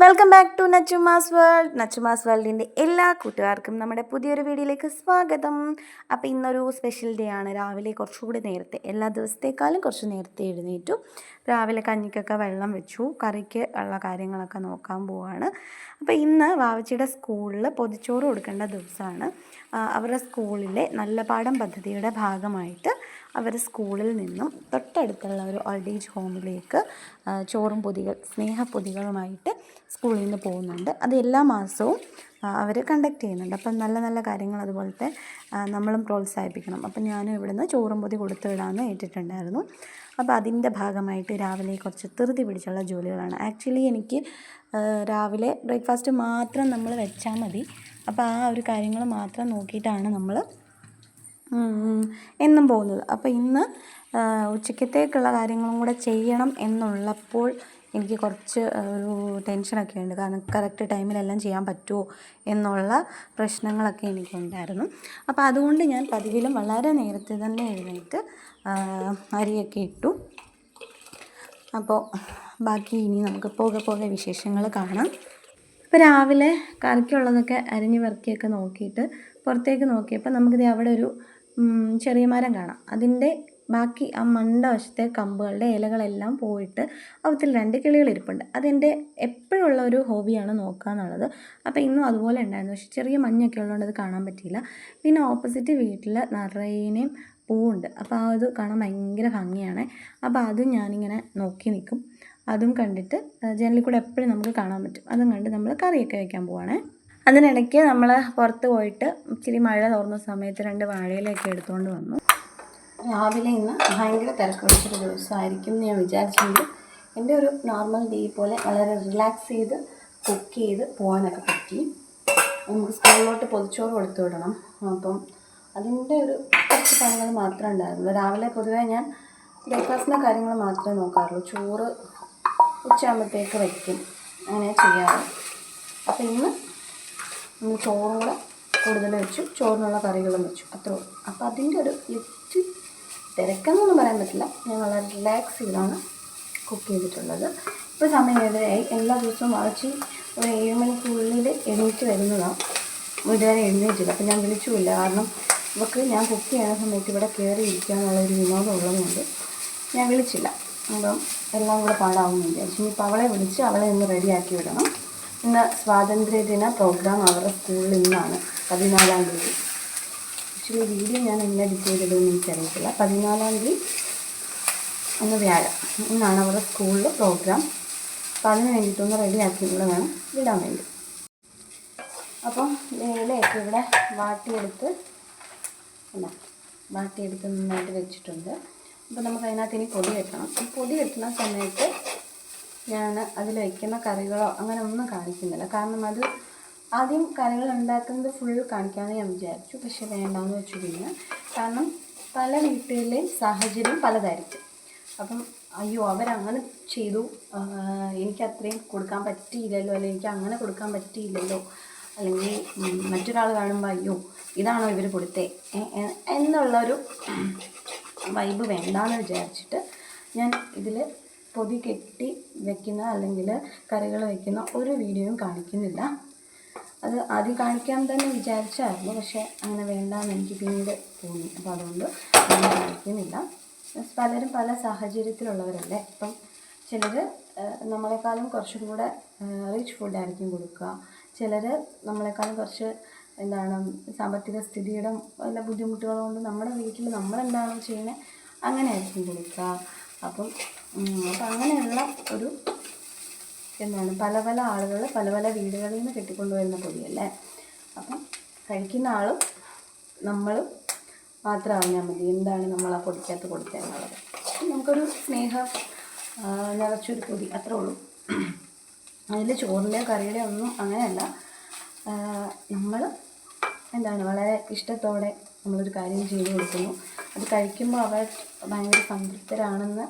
Welcome back to Nachumas world. നച്ചുമാസ് വേൾഡിൻ്റെ എല്ലാ കൂട്ടുകാർക്കും നമ്മുടെ പുതിയൊരു വീഡിയോയിലേക്ക് സ്വാഗതം. അപ്പോൾ ഇന്നൊരു സ്പെഷ്യൽ ഡേ ആണ്. രാവിലെ കുറച്ചുകൂടി നേരത്തെ, എല്ലാ ദിവസത്തേക്കാളും കുറച്ച് നേരത്തെ എഴുന്നേറ്റു. രാവിലെ കഞ്ഞിക്കൊക്കെ വെള്ളം വെച്ചു, കറിക്ക് ഉള്ള കാര്യങ്ങളൊക്കെ നോക്കാൻ പോവാണ്. അപ്പോൾ ഇന്ന് വാവച്ചിയുടെ സ്കൂളിൽ പൊതിച്ചോറ് കൊടുക്കേണ്ട ദിവസമാണ്. അവരുടെ സ്കൂളിലെ നല്ല പാഠം പദ്ധതിയുടെ ഭാഗമായിട്ട് അവർ സ്കൂളിൽ നിന്നും തൊട്ടടുത്തുള്ള ഒരു ഓൾഡ് ഏജ് ഹോമിലേക്ക് ചോറും പൊതികൾ, സ്നേഹപ്പൊതികളുമായിട്ട് സ്കൂളിൽ നിന്ന് പോകുന്നുണ്ട്. അത് എല്ലാ മാസവും അവർ കണ്ടക്ട് ചെയ്യുന്നുണ്ട്. അപ്പം നല്ല നല്ല കാര്യങ്ങൾ അതുപോലത്തെ നമ്മളും പ്രോത്സാഹിപ്പിക്കണം. അപ്പം ഞാനും ഇവിടുന്ന് ചോറും പൊതി കൊടുത്തു വിടാമെന്ന് ഏറ്റിട്ടുണ്ടായിരുന്നു. അപ്പോൾ അതിൻ്റെ ഭാഗമായിട്ട് രാവിലെ കുറച്ച് ധൃതി പിടിച്ചുള്ള ജോലികളാണ്. ആക്ച്വലി എനിക്ക് രാവിലെ ബ്രേക്ക്ഫാസ്റ്റ് മാത്രം നമ്മൾ വെച്ചാൽ മതി. അപ്പോൾ ആ ഒരു കാര്യങ്ങൾ മാത്രം നോക്കിയിട്ടാണ് നമ്മൾ എന്നും പോകുന്നത്. അപ്പോൾ ഇന്ന് ഉച്ചക്കത്തേക്കുള്ള കാര്യങ്ങളും കൂടെ ചെയ്യണം എന്നുള്ളപ്പോൾ എനിക്ക് കുറച്ച് ഒരു ടെൻഷനൊക്കെ ഉണ്ട്. കാരണം കറക്റ്റ് ടൈമിലെല്ലാം ചെയ്യാൻ പറ്റുമോ എന്നുള്ള പ്രശ്നങ്ങളൊക്കെ എനിക്കുണ്ടായിരുന്നു. അപ്പോൾ അതുകൊണ്ട് ഞാൻ പതിവിലും വളരെ നേരത്തെ തന്നെ എഴുന്നേറ്റ് അരിയൊക്കെ ഇട്ടു. അപ്പോൾ ബാക്കി ഇനി നമുക്ക് പോകെ വിശേഷങ്ങൾ കാണാം. ഇപ്പോൾ രാവിലെ കറിക്കുള്ളതൊക്കെ അരിഞ്ഞ് വറുക്കിയൊക്കെ നോക്കിയിട്ട് പുറത്തേക്ക് നോക്കിയപ്പോൾ നമുക്കിത് അവിടെ ഒരു ചെറിയ മരം കാണാം. അതിൻ്റെ ബാക്കി ആ മണ്ട വശത്തെ കമ്പുകളുടെ ഇലകളെല്ലാം പോയിട്ട് അവത്തിൽ 2 കിളികൾ ഇരിപ്പുണ്ട്. അതെൻ്റെ എപ്പോഴുള്ള ഒരു ഹോബിയാണ് നോക്കുക എന്നുള്ളത്. അപ്പോൾ ഇന്നും അതുപോലെ ഉണ്ടായിരുന്നു. പക്ഷേ ചെറിയ മഞ്ഞൊക്കെ ഉള്ളതുകൊണ്ട് അത് കാണാൻ പറ്റിയില്ല. പിന്നെ ഓപ്പോസിറ്റ് വീട്ടിൽ നിറയേനേയും പൂവുണ്ട്. അപ്പോൾ ആ ഇത് കാണാൻ ഭയങ്കര ഭംഗിയാണ്. അപ്പോൾ അതും ഞാനിങ്ങനെ നോക്കി നിൽക്കും. അതും കണ്ടിട്ട് ജനലിൽ കൂടെ എപ്പോഴും നമുക്ക് കാണാൻ പറ്റും. അതും കണ്ട് നമ്മൾ കറിയൊക്കെ വയ്ക്കാൻ പോവാണ്. അതിനിടയ്ക്ക് നമ്മൾ പുറത്ത് പോയിട്ട് ഇച്ചിരി മഴ തോർന്ന സമയത്ത് 2 വാഴയിലൊക്കെ എടുത്തുകൊണ്ട് വന്നു. രാവിലെ ഇന്ന് ഭയങ്കര തിരക്ക് പിടിച്ചൊരു ദിവസമായിരിക്കും എന്ന് ഞാൻ വിചാരിച്ചെങ്കിൽ എൻ്റെ ഒരു നോർമൽ ഡേ പോലെ വളരെ റിലാക്സ് ചെയ്ത് കുക്ക് ചെയ്ത് പോകാനൊക്കെ പറ്റി. നമുക്ക് സ്കൂളിലോട്ട് പൊതിച്ചോറ് കൊടുത്തു വിടണം. അപ്പം അതിൻ്റെ ഒരു കുറച്ച് കാര്യങ്ങൾ മാത്രമേ ഉണ്ടായിരുന്നുള്ളൂ. രാവിലെ പൊതുവേ ഞാൻ ബ്രേക്ക്ഫാസ്റ്റിൻ്റെ കാര്യങ്ങൾ മാത്രമേ നോക്കാറുള്ളൂ. ചോറ് ഉച്ചയാകുമ്പോഴത്തേക്ക് വയ്ക്കും, അങ്ങനെ ചെയ്യാറ്. അപ്പോൾ ഇന്ന് നമ്മൾ ചോറും കൂടെ കൂടുതൽ വെച്ചു, ചോറിനുള്ള കറികളും വെച്ചു, അത്രേ ഉള്ളൂ. അപ്പോൾ അതിൻ്റെ ഒരു ലിറ്റ് തിരക്കെന്നൊന്നും പറയാൻ പറ്റില്ല. ഞാൻ വളരെ റിലാക്സ് ചെയ്താണ് കുക്ക് ചെയ്തിട്ടുള്ളത്. ഇപ്പോൾ സമയം 7:30. എല്ലാ ദിവസവും വാവച്ചി ഒരു 7 മണിക്കുള്ളിൽ എണീറ്റ് വരുന്നതാണ്. ഇതുവരെ എഴുന്നേറ്റില്ല. അപ്പോൾ ഞാൻ വിളിച്ചുമില്ല. കാരണം ഇവർക്ക് ഞാൻ കുക്ക് ചെയ്യുന്ന സമയത്ത് ഇവിടെ കയറി ഇരിക്കുക എന്നുള്ളൊരു വിനോദം ഉള്ളതുകൊണ്ട് ഞാൻ വിളിച്ചില്ല. അപ്പം എല്ലാം കൂടെ പാടാവുമെന്ന് വിചാരിച്ചു. ഇനിയിപ്പോൾ അവളെ വിളിച്ച് അവളെ ഒന്ന് റെഡിയാക്കി വിടണം. ഇന്ന് സ്വാതന്ത്ര്യദിന പ്രോഗ്രാം അവരുടെ സ്കൂളിൽ ഇന്നാണ്, 14-ാം തീയതി. ആക്ച്വലി വീഡിയോ ഞാൻ എന്നെ എഡിറ്റ് ചെയ്തിടുമെന്ന് എനിക്കറിയത്തില്ല. 14-ാം തീയതി ഒന്ന് വ്യാഴം ഇന്നാണ് അവരുടെ സ്കൂളിൽ പ്രോഗ്രാം. അപ്പോൾ അതിന് വേണ്ടിയിട്ടൊന്ന് റെഡിയാക്കി ഇവിടെ വേണം വിടാൻ വേണ്ടി. അപ്പം ഇലയൊക്കെ ഇവിടെ വാട്ടിയെടുത്ത് നന്നായിട്ട് വെച്ചിട്ടുണ്ട്. അപ്പോൾ നമുക്ക് അതിനകത്ത് ഇനി പൊടി വെക്കണം. ഈ പൊടി വെക്കുന്ന സമയത്ത് ഞാൻ അതിൽ വയ്ക്കുന്ന കറികളോ അങ്ങനെ ഒന്നും കാണിക്കുന്നില്ല. കാരണം അത് ആദ്യം കറികൾ ഉണ്ടാക്കുന്നത് ഫുൾ കാണിക്കാമെന്ന് ഞാൻ വിചാരിച്ചു. പക്ഷേ വേണ്ടാന്ന് വെച്ചു. പിന്നെ കാരണം പല വീട്ടിലെയും സാഹചര്യം പലതായിരിക്കും. അപ്പം അയ്യോ അവരങ്ങനെ ചെയ്തു, എനിക്ക് അത്രയും കൊടുക്കാൻ പറ്റിയില്ലല്ലോ, അല്ലെങ്കിൽ എനിക്ക് അങ്ങനെ കൊടുക്കാൻ പറ്റിയില്ലല്ലോ, അല്ലെങ്കിൽ മറ്റൊരാൾ കാണുമ്പോൾ അയ്യോ ഇതാണോ ഇവർ കൊടുത്തേ എന്നുള്ളൊരു വൈബ് വേണ്ടാന്ന് വിചാരിച്ചിട്ട് ഞാൻ ഇതിൽ പൊതി കെട്ടി വെക്കുന്ന അല്ലെങ്കിൽ കറികൾ വയ്ക്കുന്ന ഒരു വീഡിയോയും കാണിക്കുന്നില്ല. അത് ആദ്യം കാണിക്കാൻ തന്നെ വിചാരിച്ചായിരുന്നു, പക്ഷേ അങ്ങനെ വേണ്ടാന്ന് എനിക്ക് പിന്നീട് തോന്നി. അപ്പോൾ അതുകൊണ്ട് ഞാൻ കാണിക്കുന്നില്ല. പലരും പല സാഹചര്യത്തിലുള്ളവരല്ലേ. ഇപ്പം ചിലർ നമ്മളെക്കാളും കുറച്ചും കൂടെ റിച്ച് ഫുഡായിരിക്കും കൊടുക്കുക. ചിലർ നമ്മളെക്കാളും കുറച്ച് സാമ്പത്തിക സ്ഥിതിയുടെ വല്ല ബുദ്ധിമുട്ടുകൾ കൊണ്ട് നമ്മുടെ വീട്ടിൽ നമ്മളെന്താണോ ചെയ്യുന്നത് അങ്ങനെ ആയിരിക്കും കൊടുക്കുക. അപ്പം അങ്ങനെയുള്ള ഒരു പല പല ആളുകൾ പല പല വീടുകളിൽ നിന്ന് കെട്ടിക്കൊണ്ടുവരുന്ന പൊടിയല്ലേ. അപ്പം കഴിക്കുന്ന ആളും നമ്മളും മാത്രം അറിഞ്ഞാൽ മതി എന്താണ് നമ്മൾ ആ പൊടിക്കകത്ത് കൊടുത്തതെന്നുള്ളത്. നമുക്കൊരു സ്നേഹം നിറച്ചൊരു പൊതി, അത്രേ ഉള്ളൂ. അതിൽ ചോറിൻ്റെയോ കറിയുടെയോ ഒന്നും അങ്ങനെയല്ല. നമ്മൾ വളരെ ഇഷ്ടത്തോടെ നമ്മളൊരു കാര്യം ചെയ്തു കൊടുക്കുന്നു. അത് കഴിക്കുമ്പോൾ അവർ ഭയങ്കര സംതൃപ്തരാണെന്ന്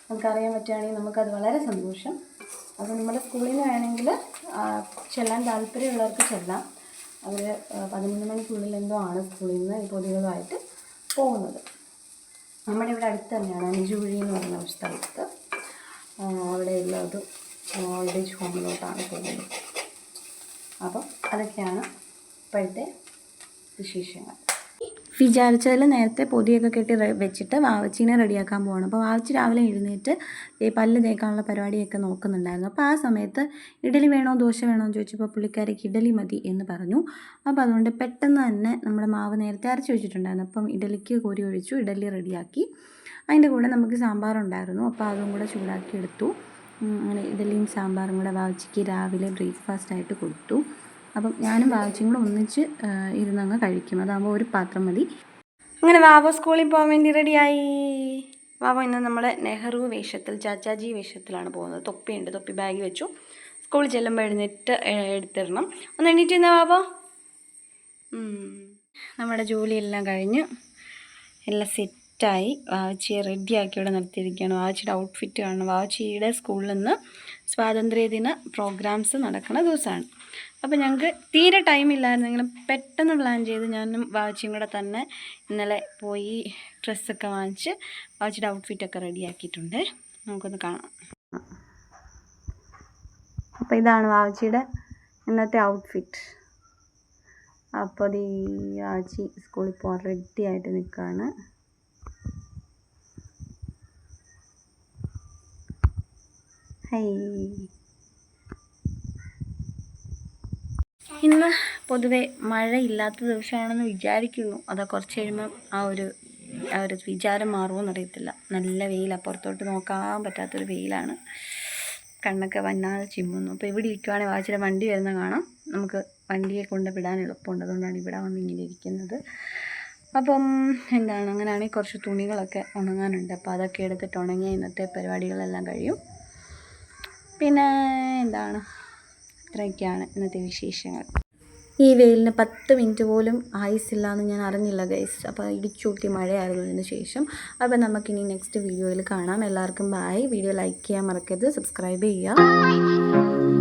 നമുക്കറിയാൻ പറ്റുകയാണെങ്കിൽ നമുക്കത് വളരെ സന്തോഷം. അത് നമ്മുടെ സ്കൂളിൽ നിന്ന് വേണമെങ്കിൽ ചെല്ലാൻ താല്പര്യമുള്ളവർക്ക് ചെല്ലാം. അവർ 11 മണിക്കുള്ളിൽ എന്തോ ആണ് സ്കൂളിൽ നിന്ന് ഈ പൊതികളുമായിട്ട് പോകുന്നത്. നമ്മുടെ ഇവിടെ അടുത്ത് തന്നെയാണ്, അഞ്ചുകുഴി എന്ന് പറയുന്ന ഒരു സ്ഥലത്ത് അവിടെയുള്ള ഒരു ഓൾഡ് ഏജ് ഹോമിലോട്ടാണ് പോകുന്നത്. അപ്പം അതൊക്കെയാണ് ഇപ്പോഴത്തെ വിശേഷങ്ങൾ. വിചാരിച്ചതിൽ നേരത്തെ പൊതിയൊക്കെ കെട്ടി വെച്ചിട്ട് വാവച്ചീനെ റെഡിയാക്കാൻ പോകണം. അപ്പോൾ വാവച്ചി രാവിലെ എഴുന്നേറ്റ് ഈ പല്ല് തേക്കാനുള്ള പരിപാടിയൊക്കെ നോക്കുന്നുണ്ടായിരുന്നു. അപ്പോൾ ആ സമയത്ത് ഇഡലി വേണോ ദോശ വേണോ എന്ന് ചോദിച്ചപ്പോൾ പുള്ളിക്കാരിക്ക് ഇഡലി മതി എന്ന് പറഞ്ഞു. അപ്പോൾ അതുകൊണ്ട് പെട്ടെന്ന് തന്നെ നമ്മുടെ മാവ് നേരത്തെ അരച്ച് വെച്ചിട്ടുണ്ടായിരുന്നു. അപ്പം ഇഡലിക്ക് കോരി ഒഴിച്ചു, ഇഡലി റെഡിയാക്കി. അതിൻ്റെ കൂടെ നമുക്ക് സാമ്പാറുണ്ടായിരുന്നു, അപ്പോൾ അതും കൂടെ ചൂടാക്കി എടുത്തു. അങ്ങനെ ഇഡലിയും സാമ്പാറും കൂടെ വാവച്ചിക്ക് രാവിലെ ബ്രേക്ക്ഫാസ്റ്റായിട്ട് കൊടുത്തു. അപ്പം ഞാനും വാവച്ചിയും കൂടെ ഒന്നിച്ച് ഇരുന്നങ്ങ് കഴിക്കും. അതാകുമ്പോൾ ഒരു പാത്രം മതി. അങ്ങനെ വാവ സ്കൂളിൽ പോകാൻ വേണ്ടി റെഡിയായി. വാവ ഇന്ന് നമ്മുടെ നെഹ്റു വേഷത്തിൽ, ചാച്ചാജി വേഷത്തിലാണ് പോകുന്നത്. തൊപ്പിയുണ്ട്, തൊപ്പി ബാഗ് വെച്ചു. സ്കൂളിൽ ചെല്ലുമ്പോൾ എഴുന്നേറ്റ് എടുത്തിടണം. ഒന്ന് എണീറ്റ് നിന്നാ വാവ. നമ്മുടെ ജോലിയെല്ലാം കഴിഞ്ഞ് എല്ലാം സെറ്റായി. വാവച്ചിയെ റെഡിയാക്കി ഇവിടെ നിർത്തിയിരിക്കുകയാണ്. വാവച്ചിയുടെ ഔട്ട്ഫിറ്റ് കാണണം. വാവച്ചിയുടെ സ്കൂളിൽ നിന്ന് സ്വാതന്ത്ര്യദിന പ്രോഗ്രാംസ് നടക്കുന്ന ദിവസമാണ്. അപ്പോൾ ഞങ്ങൾക്ക് തീരെ ടൈമില്ലായിരുന്നെങ്കിലും പെട്ടെന്ന് പ്ലാൻ ചെയ്ത് ഞാനും വാവച്ചിയും കൂടെ തന്നെ ഇന്നലെ പോയി ഡ്രസ്സൊക്കെ വാങ്ങിച്ച് വാവച്ചിയുടെ ഔട്ട്ഫിറ്റൊക്കെ റെഡിയാക്കിയിട്ടുണ്ട്. നമുക്കൊന്ന് കാണാം. അപ്പോൾ ഇതാണ് വാവച്ചിയുടെ ഇന്നത്തെ ഔട്ട്ഫിറ്റ്. അപ്പോൾ ഈ വാവച്ചി സ്കൂളിൽ പോകാൻ റെഡി ആയിട്ട് നിൽക്കുകയാണ്. ഹൈ, ഇന്ന് പൊതുവെ മഴയില്ലാത്ത ദിവസമാണെന്ന് വിചാരിക്കുന്നു. അതാ കുറച്ച് കഴിയുമ്പം ആ ഒരു വിചാരം മാറുമെന്നറിയത്തില്ല. നല്ല വെയിലാണ്, പുറത്തോട്ട് നോക്കാൻ പറ്റാത്തൊരു വെയിലാണ്. കണ്ണൊക്കെ വന്നാതെ ചിമ്മുന്നു. അപ്പോൾ ഇവിടെ ഇരിക്കുവാണെങ്കിൽ വാച്ചിയുടെ വണ്ടി വരുന്ന കാണാം. നമുക്ക് വണ്ടിയെ കൊണ്ട് വിടാൻ എളുപ്പമുണ്ട്, അതുകൊണ്ടാണ് ഇവിടെ വന്ന് ഇങ്ങനെ ഇരിക്കുന്നത്. അപ്പം അങ്ങനെയാണെങ്കിൽ കുറച്ച് തുണികളൊക്കെ ഉണങ്ങാനുണ്ട്. അപ്പോൾ അതൊക്കെ എടുത്തിട്ട് ഉണങ്ങിയ ഇന്നത്തെ പരിപാടികളെല്ലാം കഴിയും. പിന്നെ ഇത്രയൊക്കെയാണ് ഇന്നത്തെ വിശേഷങ്ങൾ. ഈ വെയിലിന് 10 മിനിറ്റ് പോലും ആയുസില്ല എന്ന് ഞാൻ അറിഞ്ഞില്ല ഗൈസ്. അപ്പോൾ ഇടിച്ചൂട്ടി മഴയായിരുന്നു ഇതിന് ശേഷം. അപ്പോൾ നമുക്കിനി നെക്സ്റ്റ് വീഡിയോയിൽ കാണാം. എല്ലാവർക്കും ബൈ. വീഡിയോ ലൈക്ക് ചെയ്യാൻ മറക്കരുത്, സബ്സ്ക്രൈബ് ചെയ്യുക.